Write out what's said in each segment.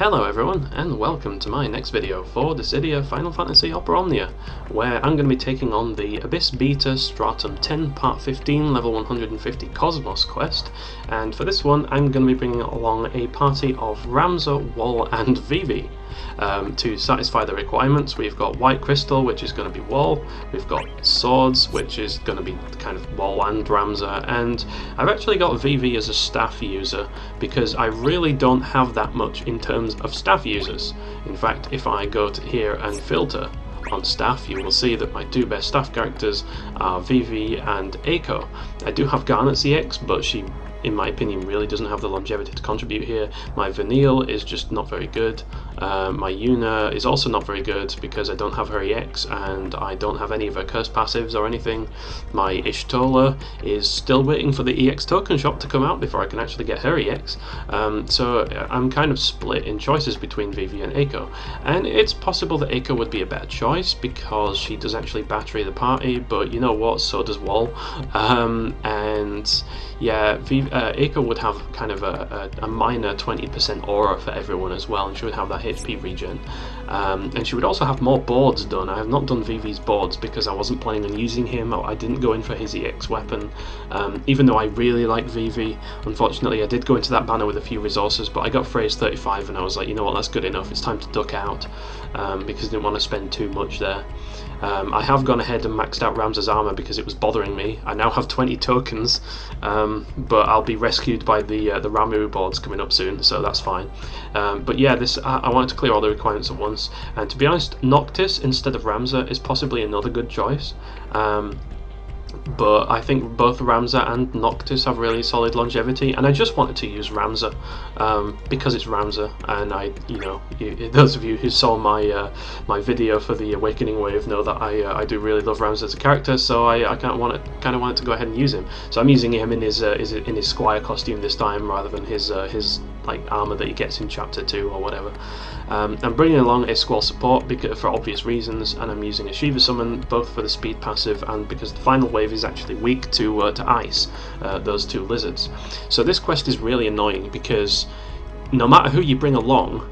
Hello everyone, and welcome to my next video for the city of Final Fantasy Opera Omnia, where I'm going to be taking on the Abyss Beta Stratum 10 Part 15 Level 150 Cosmos quest, and for this one I'm going to be bringing along a party of Ramza, WoL and Vivi. To satisfy the requirements, we've got White Crystal, which is going to be WoL, we've got Swords, which is going to be kind of WoL and Ramza, and I've actually got Vivi as a staff user because I really don't have that much in terms of staff users. In fact, if I go to here and filter on staff, you will see that my two best staff characters are Vivi and Eiko. I do have Garnet's EX, but she, in my opinion, really doesn't have the longevity to contribute here. My Vanille is just not very good. My Yuna is also not very good because I don't have her EX and I don't have any of her curse passives or anything. My Ishtola is still waiting for the EX token shop to come out before I can actually get her EX. So I'm kind of split in choices between Vivi and Eiko. And it's possible that Eiko would be a better choice because she does actually battery the party, but you know what, so does WoL. And yeah, Eiko would have kind of a minor 20% aura for everyone as well, and she would have that HP regen. And she would also have more boards done. I have not done Vivi's boards because I wasn't planning on using him. I didn't go in for his EX weapon, even though I really like Vivi. Unfortunately, I did go into that banner with a few resources, but I got phrase 35 and I was like, you know what, that's good enough, it's time to duck out, because I didn't want to spend too much there. I have gone ahead and maxed out Ramza's armor because it was bothering me. I now have 20 tokens, but I'll be rescued by the Ramu boards coming up soon, so that's fine. But yeah, I wanted to clear all the requirements at once, and to be honest, Noctis instead of Ramza is possibly another good choice. But I think both Ramza and Noctis have really solid longevity, and I just wanted to use Ramza because it's Ramza, and those of you who saw my my video for the Awakening Wave know that I do really love Ramza as a character, so I kind of wanted to go ahead and use him. So I'm using him in his Squire costume this time rather than his like armor that he gets in Chapter 2 or whatever. I'm bringing along a Squall support for obvious reasons, and I'm using a Shiva summon both for the speed passive and because the final wave is actually weak to ice, those two lizards. So this quest is really annoying because no matter who you bring along,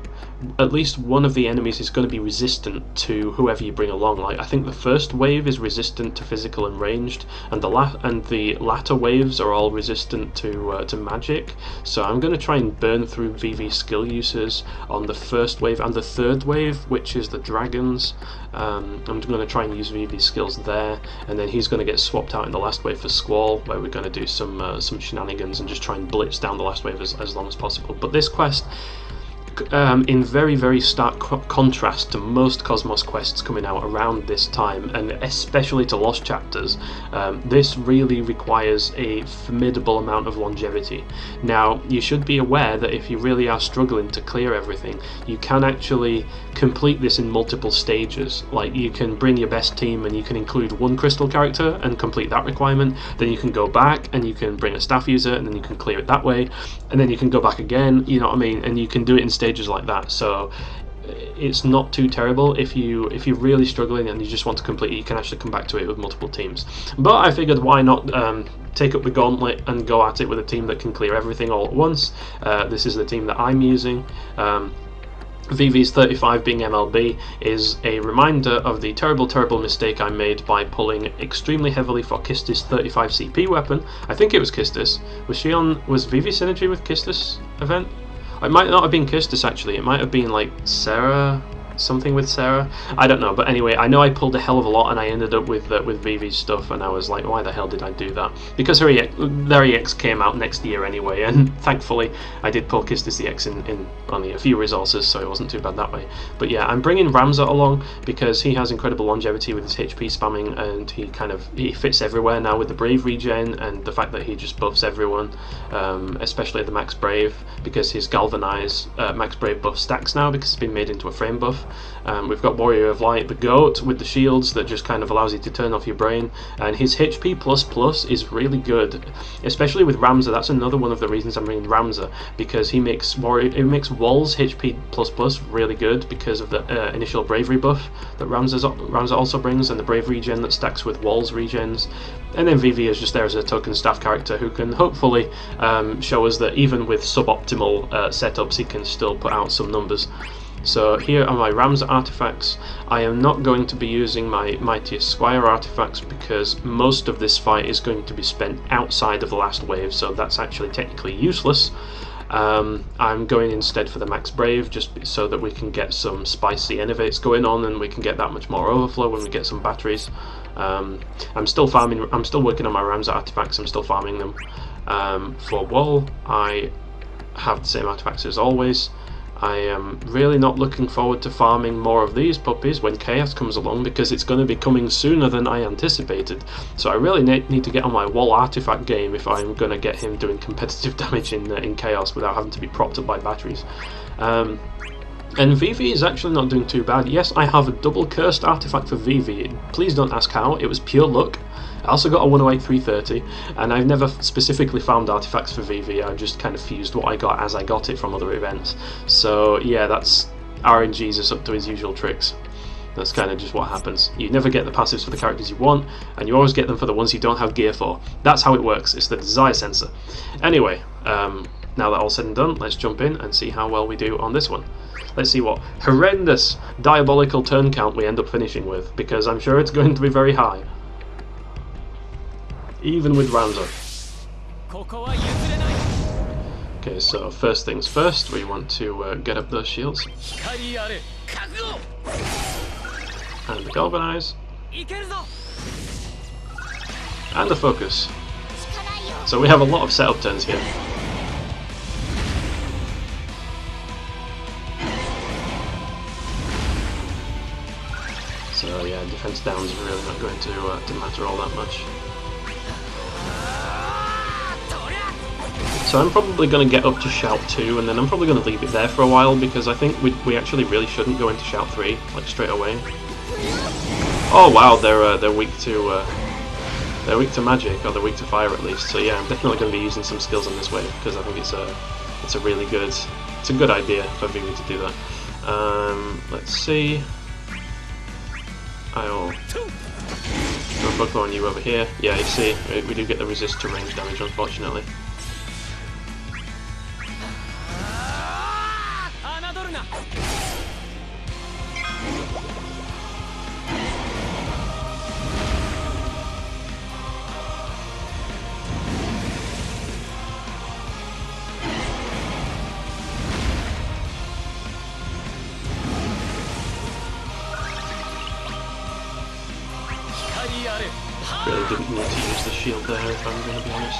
at least one of the enemies is going to be resistant to whoever you bring along. Like, I think the first wave is resistant to physical and ranged, and the latter waves are all resistant to magic. So I'm going to try and burn through Vivi's skill uses on the first wave and the third wave, which is the dragons. I'm going to try and use Vivi's skills there, and then he's going to get swapped out in the last wave for Squall, where we're going to do some shenanigans and just try and blitz down the last wave as long as possible. But this quest, in very, very stark contrast to most Cosmos quests coming out around this time, and especially to Lost Chapters, this really requires a formidable amount of longevity. Now, you should be aware that if you really are struggling to clear everything, you can actually complete this in multiple stages. Like, you can bring your best team and you can include one crystal character and complete that requirement, then you can go back and you can bring a staff user and then you can clear it that way, and then you can go back again, you know what I mean, and you can do it in stages like that. So it's not too terrible. If you're really struggling and you just want to complete it, you can actually come back to it with multiple teams. But I figured, why not take up the gauntlet and go at it with a team that can clear everything all at once. This is the team that I'm using. Vivi's 35 being MLB is a reminder of the terrible mistake I made by pulling extremely heavily for Kistis' 35 CP weapon. I think it was Kistis. Was Vivi synergy with Kistis event? It might not have been Kistis actually, it might have been like Sarah, something with Sarah, I don't know. But anyway, I know I pulled a hell of a lot and I ended up with Vivi's stuff, and I was like, why the hell did I do that? Because their EX came out next year anyway, and thankfully I did pull Kistis EX in only a few resources, so it wasn't too bad that way. But yeah, I'm bringing Ramza along because he has incredible longevity with his HP spamming, and he fits everywhere now with the Brave regen and the fact that he just buffs everyone, especially the Max Brave, because his Galvanize Max Brave buff stacks now because it's been made into a frame buff. We've got Warrior of Light, the goat with the shields that just kind of allows you to turn off your brain, and his HP++ is really good, especially with Ramza. That's another one of the reasons I'm reading Ramza, because he makes Wall's HP++ really good because of the initial bravery buff that Ramza also brings, and the bravery regen that stacks with Wall's regens. And then Vivi is just there as a token staff character who can hopefully show us that even with suboptimal setups he can still put out some numbers. So here are my Ramza artifacts. I am not going to be using my Mightiest Squire artifacts because most of this fight is going to be spent outside of the last wave, so that's actually technically useless. I'm going instead for the Max Brave, just so that we can get some spicy innovates going on and we can get that much more overflow when we get some batteries. I'm still working on my Ramza artifacts, I'm still farming them. For WoL, I have the same artifacts as always. I am really not looking forward to farming more of these puppies when Chaos comes along, because it's going to be coming sooner than I anticipated. So I really need to get on my WoL artifact game if I'm going to get him doing competitive damage in Chaos without having to be propped up by batteries. And Vivi is actually not doing too bad. Yes, I have a double cursed artifact for Vivi. Please don't ask how, it was pure luck. I also got a 108 330, and I've never specifically found artifacts for Vivi. I just kind of fused what I got as I got it from other events. So yeah, that's RNG's up to his usual tricks. That's kind of just what happens. You never get the passives for the characters you want, and you always get them for the ones you don't have gear for. That's how it works, it's the desire sensor. Anyway, now that all's said and done, let's jump in and see how well we do on this one. Let's see what horrendous diabolical turn count we end up finishing with, because I'm sure it's going to be very high. Even with Ramza. Okay, so first things first, we want to get up those shields. And the galvanize. And the focus. So we have a lot of setup turns here. So yeah, defense down is really not going to matter all that much. So I'm probably going to get up to Shout 2, and then I'm probably going to leave it there for a while, because I think we actually really shouldn't go into Shout 3 like straight away. Oh wow, they're weak to magic, or they're weak to fire at least. So yeah, I'm definitely going to be using some skills on this wave, because I think it's a really good, it's a good idea for Vivi to do that. Let's see. I'll focus on you over here. Yeah, you see, we do get the resist to range damage, unfortunately. Really didn't need to use the shield there, if I'm going to be honest.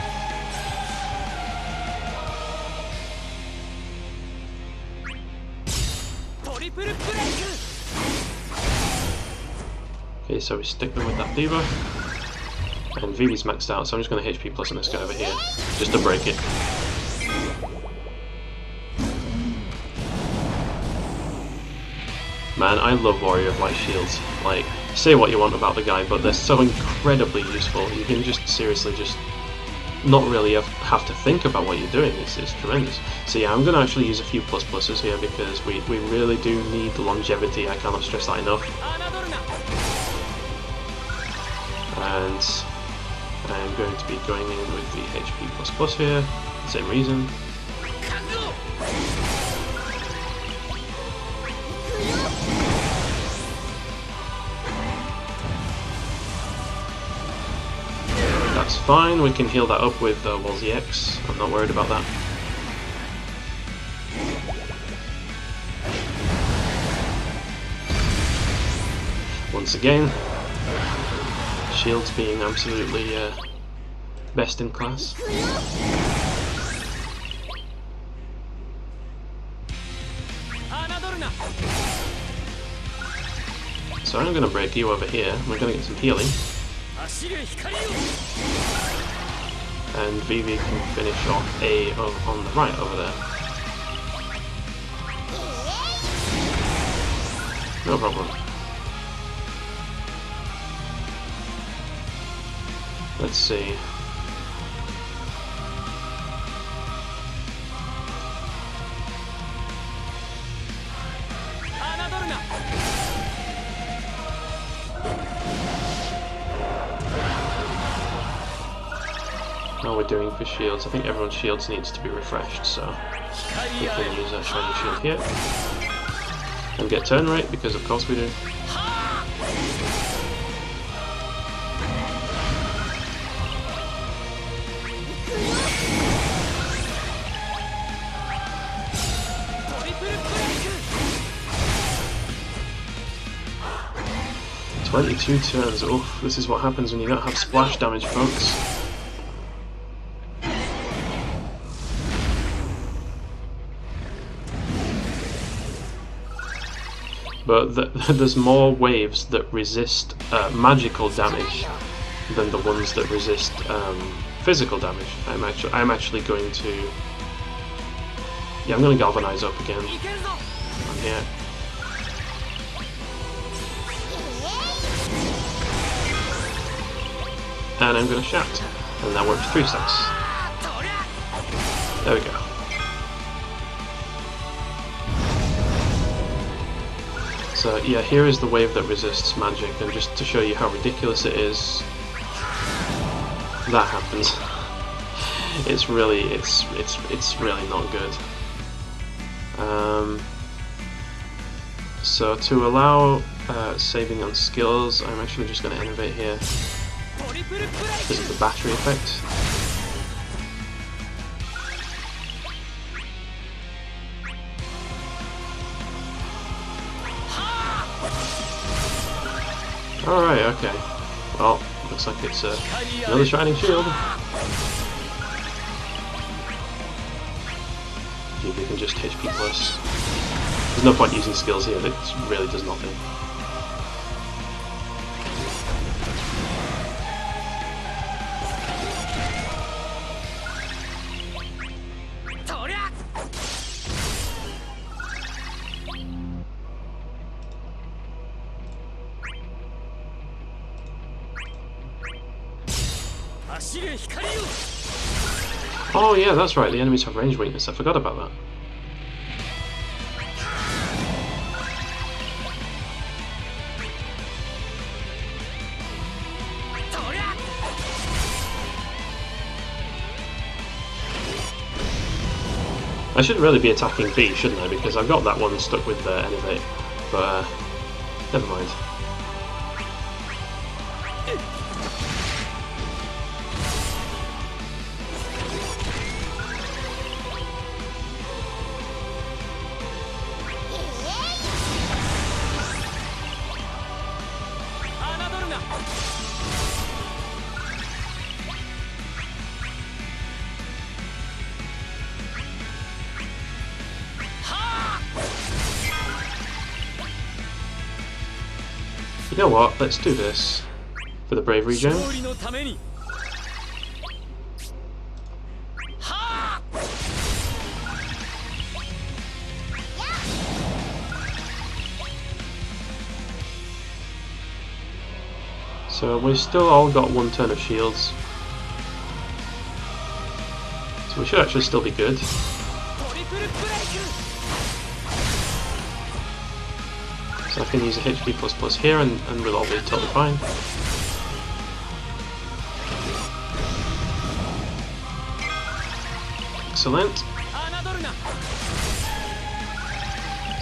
Okay, so we stick them with that diva. And Vivi's maxed out, so I'm just going to HP plus on this guy over here, just to break it. Man, I love Warrior of Light shields. Like, say what you want about the guy, but they're so incredibly useful. You can just seriously just not really have to think about what you're doing. It's tremendous. So yeah, I'm going to actually use a few pluses here, because we really do need the longevity. I cannot stress that enough. And I'm going to be going in with the HP++ here, same reason. That's fine, we can heal that up with Wall's EX, I'm not worried about that. Once again, shields being absolutely best in class. So I'm going to break you over here, we're going to get some healing. And Vivi can finish off A on the right over there. No problem. Let's see. How we're doing for shields. I think everyone's shields needs to be refreshed, so we can use that shiny shield here. And get turn rate, because of course we do. "22 turns. Oof, this is what happens when you don't have splash damage, folks. But there's more waves that resist magical damage than the ones that resist physical damage. I'm actually going to... Yeah, I'm going to galvanize up again. On here. And I'm going to shout. And that works 3 stacks. There we go. So yeah, here is the wave that resists magic, and just to show you how ridiculous it is, that happens. It's really not good. So to allow saving on skills, I'm actually just going to innovate here because of the battery effect. Alright, okay. Well, looks like it's another shining shield. Vivi can just HP plus. There's no point using skills here, it really does nothing. Oh yeah, that's right, the enemies have range weakness, I forgot about that. I shouldn't really be attacking B, shouldn't I? Because I've got that one stuck with Innovate, but never mind. You know what, let's do this for the bravery gem. So we've still all got 1 turn of shields. So we should actually still be good. So I can use a HP++ here and we'll all be totally fine. Excellent.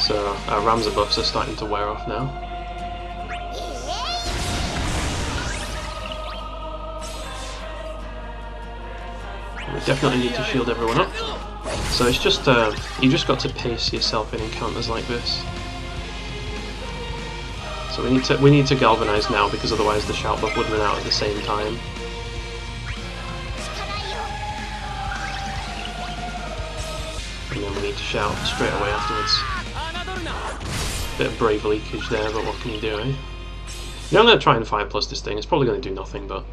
So our Ramza buffs are starting to wear off now. We definitely need to shield everyone up. So it's just you just got to pace yourself in encounters like this. So we need to galvanize now, because otherwise the shout buff would run out at the same time. And then we need to shout straight away afterwards. Bit of brave leakage there, but what can you do, eh? Yeah, I'm going to try and 5+ this thing. It's probably going to do nothing, but...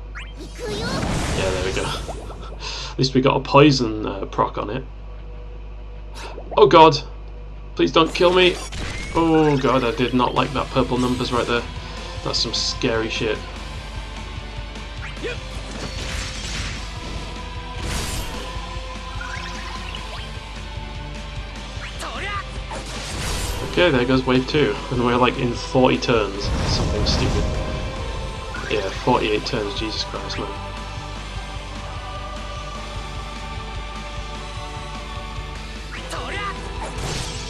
Yeah, there we go. At least we got a poison proc on it. Oh god! Please don't kill me! Oh god, I did not like that purple numbers right there. That's some scary shit. Okay, there goes wave 2, and we're like in 40 turns. Something stupid. Yeah, 48 turns, Jesus Christ, man.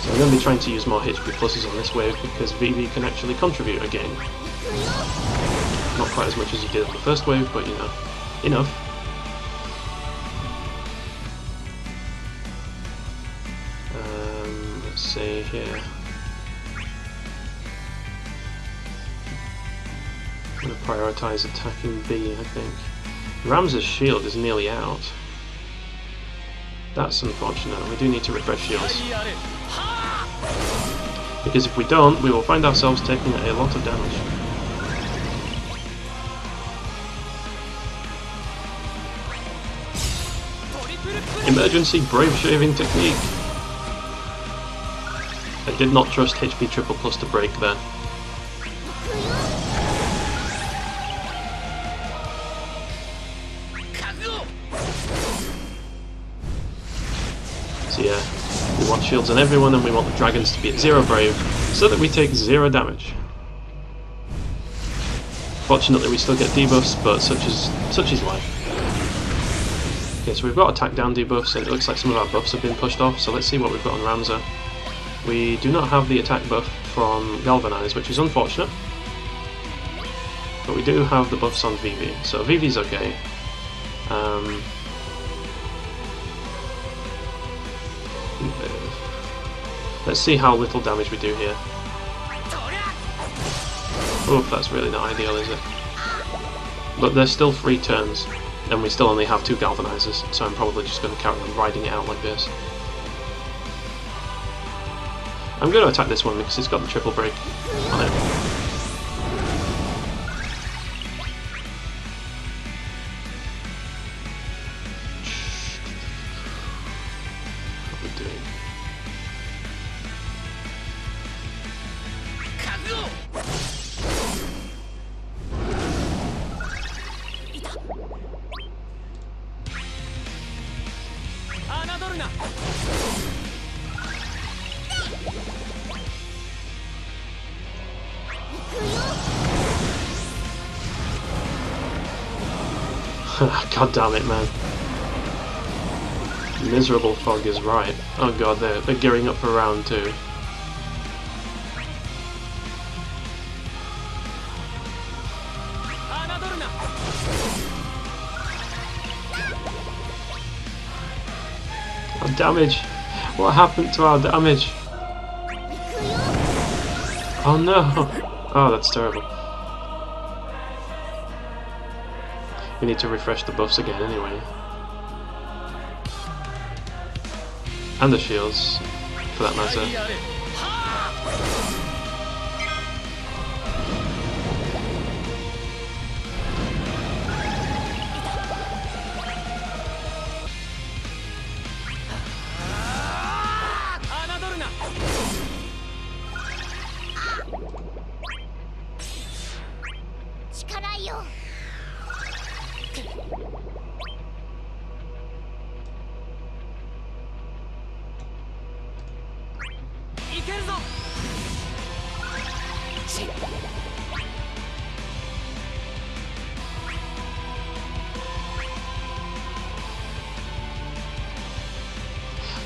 So I'm going to be trying to use more HP pluses on this wave because Vivi can actually contribute again. Not quite as much as he did on the first wave, but you know, enough. Let's see here. I'm going to prioritise attacking B, I think. Ramza's shield is nearly out. That's unfortunate. We do need to refresh shields. Because if we don't, we will find ourselves taking a lot of damage. Emergency brave shaving technique! I did not trust HP triple plus to break there. So yeah, we want shields on everyone and we want the dragons to be at 0 brave so that we take 0 damage. Fortunately we still get debuffs, but such is life. Okay, so we've got attack down debuffs and it looks like some of our buffs have been pushed off, so let's see what we've got on Ramza. We do not have the attack buff from Galvanize, which is unfortunate. But we do have the buffs on Vivi, so Vivi's okay. Let's see how little damage we do here. Oh, that's really not ideal, is it? But there's still 3 turns, and we still only have 2 galvanizers, so I'm probably just going to carry on riding it out like this. I'm going to attack this one because it's got the triple break on it. What are we doing? God damn it, man. Miserable fog is right. Oh god, they're gearing up for round 2. Our damage! What happened to our damage? Oh no! Oh, that's terrible. We need to refresh the buffs again anyway. And the shields, for that matter.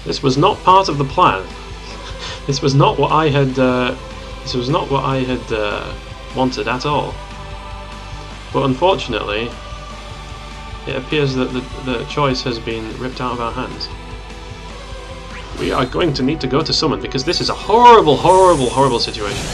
This was not part of the plan. This was not what I had. This was not what I had wanted at all. But unfortunately, it appears that the choice has been ripped out of our hands. We are going to need to go to summon because this is a horrible, horrible, horrible situation.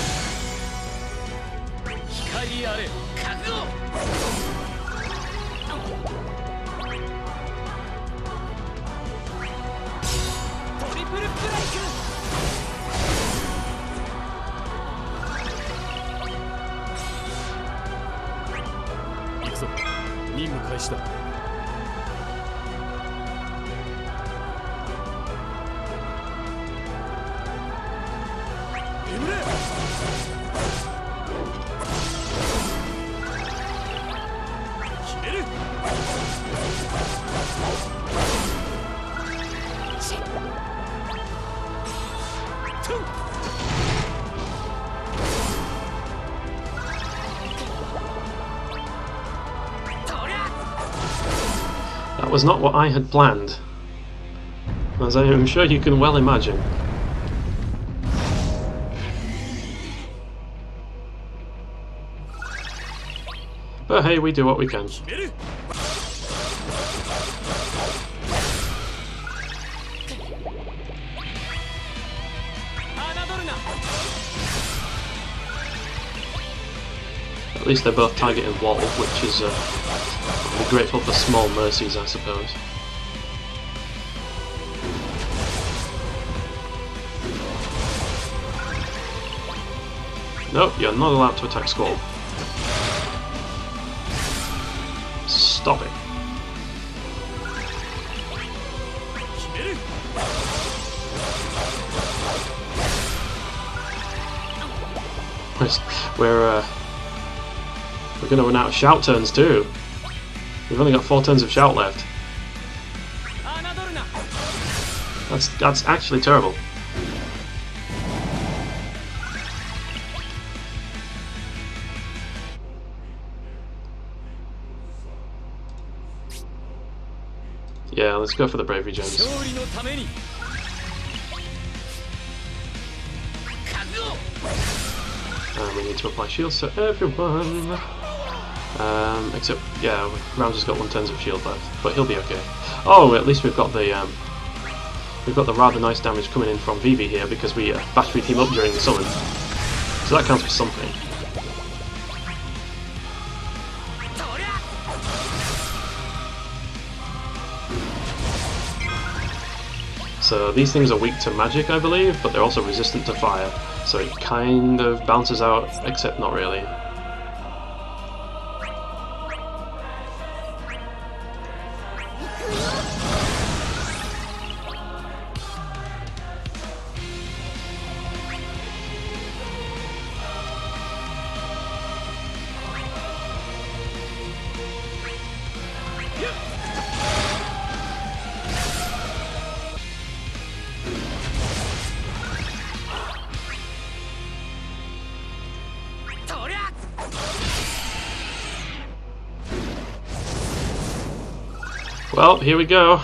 That was not what I had planned, as I am sure you can well imagine. But hey, we do what we can. At least they're both targeting wall, which is I'll be grateful for small mercies, I suppose. Nope, you're not allowed to attack Squall. Stop it. We're going to run out of shout turns too. We've only got 4 turns of shout left. That's actually terrible. Yeah, let's go for the bravery gems. And we need to apply shields to everyone. Except, yeah, Ramza's got 1 turn of shield left, but he'll be okay. Oh, at least we've got the rather nice damage coming in from Vivi here because we batteried him up during the summon, so that counts for something. So these things are weak to magic, I believe, but they're also resistant to fire, so it kind of bounces out, except not really. Well, here we go.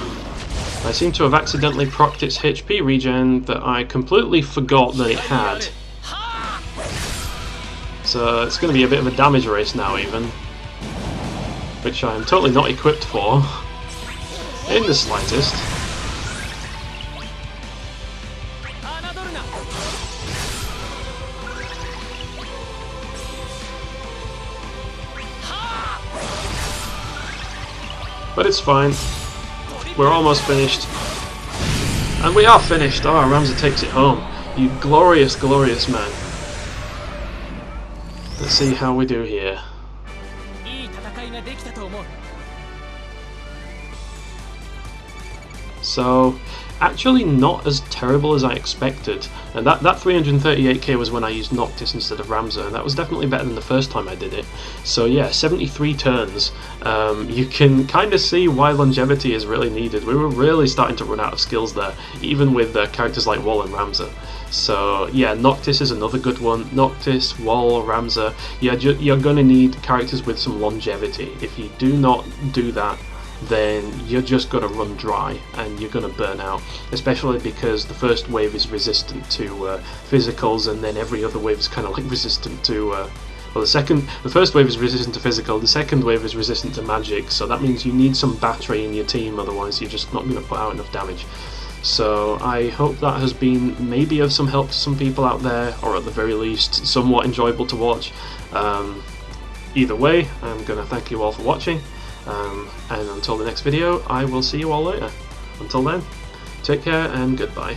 I seem to have accidentally procced its HP regen that I completely forgot that it had. So it's going to be a bit of a damage race now even, which I am totally not equipped for, in the slightest. But it's fine. We're almost finished. And we are finished! Oh, Ramza takes it home. You glorious, glorious man. Let's see how we do here. So, actually not as terrible as I expected. And that 338k was when I used Noctis instead of Ramza, and that was definitely better than the first time I did it. So yeah, 73 turns. You can kind of see why longevity is really needed. We were really starting to run out of skills there, even with characters like WoL and Ramza. So yeah, Noctis is another good one. Noctis, WoL, Ramza. Yeah, you're going to need characters with some longevity. If you do not do that, then you're just going to run dry and you're going to burn out, especially because the first wave is resistant to physicals, and then every other wave is kind of like resistant to well, the first wave is resistant to physical, the second wave is resistant to magic, so that means you need some battery in your team, otherwise you're just not going to put out enough damage. So I hope that has been maybe of some help to some people out there, or at the very least somewhat enjoyable to watch. Either way, I'm going to thank you all for watching. And until the next video, I will see you all later. Until then, take care and goodbye.